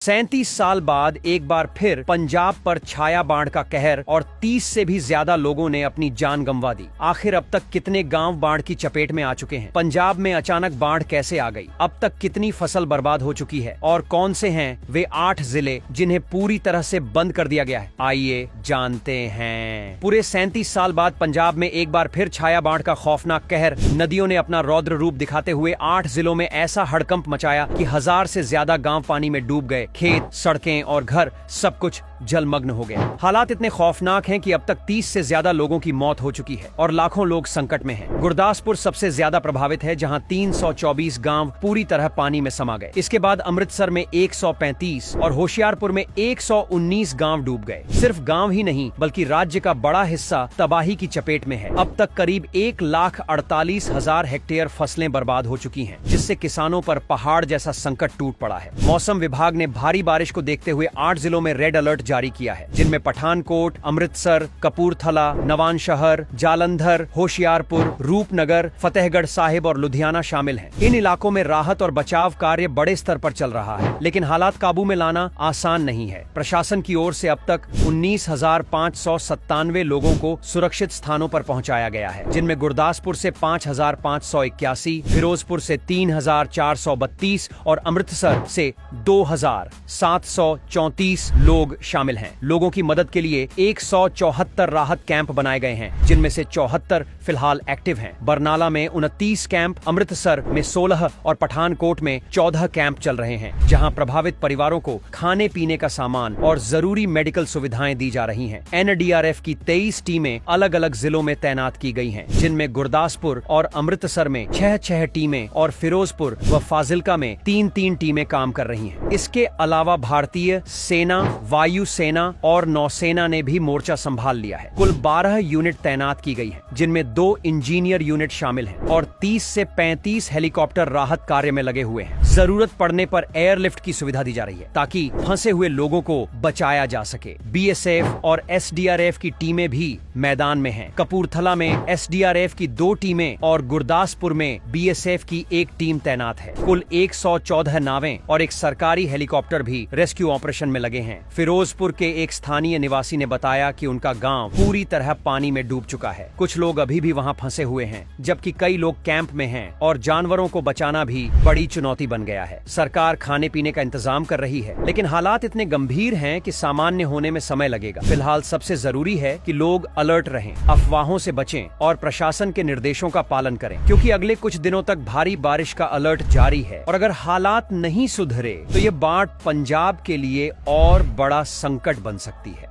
37 साल बाद एक बार फिर पंजाब पर छाया बाढ़ का कहर और 30 से भी ज्यादा लोगों ने अपनी जान गंवा दी। आखिर अब तक कितने गांव बाढ़ की चपेट में आ चुके हैं? पंजाब में अचानक बाढ़ कैसे आ गई? अब तक कितनी फसल बर्बाद हो चुकी है? और कौन से हैं वे 8 जिले जिन्हें पूरी तरह से बंद कर दिया गया है? आइए जानते हैं। पूरे 37 साल बाद पंजाब में एक बार फिर छाया बाढ़ का खौफनाक कहर। नदियों ने अपना रौद्र रूप दिखाते हुए 8 जिलों में ऐसा हड़कंप मचाया कि 1000 से ज्यादा गांव पानी में डूब गए। खेत, सड़कें और घर सब कुछ जलमग्न हो गए। हालात इतने खौफनाक हैं कि अब तक 30 से ज्यादा लोगों की मौत हो चुकी है और लाखों लोग संकट में हैं। गुरदासपुर सबसे ज्यादा प्रभावित है, जहां 324 गांव पूरी तरह पानी में समा गए। इसके बाद अमृतसर में 135 और होशियारपुर में 119 गांव डूब गए। सिर्फ गांव ही नहीं बल्कि राज्य का बड़ा हिस्सा तबाही की चपेट में है। अब तक करीब 1,48,000 हेक्टेयर फसलें बर्बाद हो चुकी हैं, जिससे किसानों पर पहाड़ जैसा संकट टूट पड़ा है। मौसम विभाग ने भारी बारिश को देखते हुए 8 जिलों में रेड अलर्ट जारी किया है, जिनमें पठानकोट, अमृतसर, कपूरथला, नवांशहर, जालंधर, होशियारपुर, रूपनगर, फतेहगढ़ साहिब और लुधियाना शामिल हैं। इन इलाकों में राहत और बचाव कार्य बड़े स्तर पर चल रहा है, लेकिन हालात काबू में लाना आसान नहीं है। प्रशासन की ओर से अब तक 19,597 लोगों को सुरक्षित स्थानों पर पहुंचाया गया है, जिनमें गुरदासपुर से 5,581, फिरोजपुर से 3,432 और अमृतसर से 2,734 लोग शामिल हैं। लोगों की मदद के लिए 174 राहत कैंप बनाए गए हैं, जिनमें से 74 फिलहाल एक्टिव हैं। बरनाला में 29 कैंप, अमृतसर में 16 और पठानकोट में 14 कैंप चल रहे हैं, जहां प्रभावित परिवारों को खाने पीने का सामान और जरूरी मेडिकल सुविधाएं दी जा रही हैं। एनडीआरएफ की 23 टीमें अलग अलग जिलों में तैनात की गई हैं, जिनमें गुरदासपुर और अमृतसर में 6 टीमें और फिरोजपुर व फाजिल्का में 3 टीमें काम कर रही हैं। इसके अलावा भारतीय सेना, वायु सेना और नौसेना ने भी मोर्चा संभाल लिया है। कुल 12 यूनिट तैनात की गई हैं, जिनमें 2 इंजीनियर यूनिट शामिल हैं और 30 से 35 हेलीकॉप्टर राहत कार्य में लगे हुए हैं। जरूरत पड़ने पर एयरलिफ्ट की सुविधा दी जा रही है, ताकि फंसे हुए लोगों को बचाया जा सके। बीएसएफ और एसडीआरएफ की टीमें भी मैदान में हैं। कपूरथला में एसडीआरएफ की 2 टीमें और गुरदासपुर में बीएसएफ की 1 टीम तैनात है। कुल 114 नावें और एक सरकारी हेलीकॉप्टर भी रेस्क्यू ऑपरेशन में लगे हैं। फिरोजपुर के एक स्थानीय निवासी ने बताया कि उनका गांव पूरी तरह पानी में डूब चुका है। कुछ लोग अभी भी वहां फंसे हुए हैं, जबकि कई लोग कैंप में हैं और जानवरों को बचाना भी बड़ी चुनौती बन गया है। सरकार खाने पीने का इंतजाम कर रही है, लेकिन हालात इतने गंभीर हैं कि सामान्य होने में समय लगेगा। फिलहाल सबसे जरूरी है कि लोग अलर्ट रहें, अफवाहों से बचें और प्रशासन के निर्देशों का पालन करें, क्योंकि अगले कुछ दिनों तक भारी बारिश का अलर्ट जारी है और अगर हालात नहीं सुधरे तो ये बाढ़ पंजाब के लिए और बड़ा संकट बन सकती है।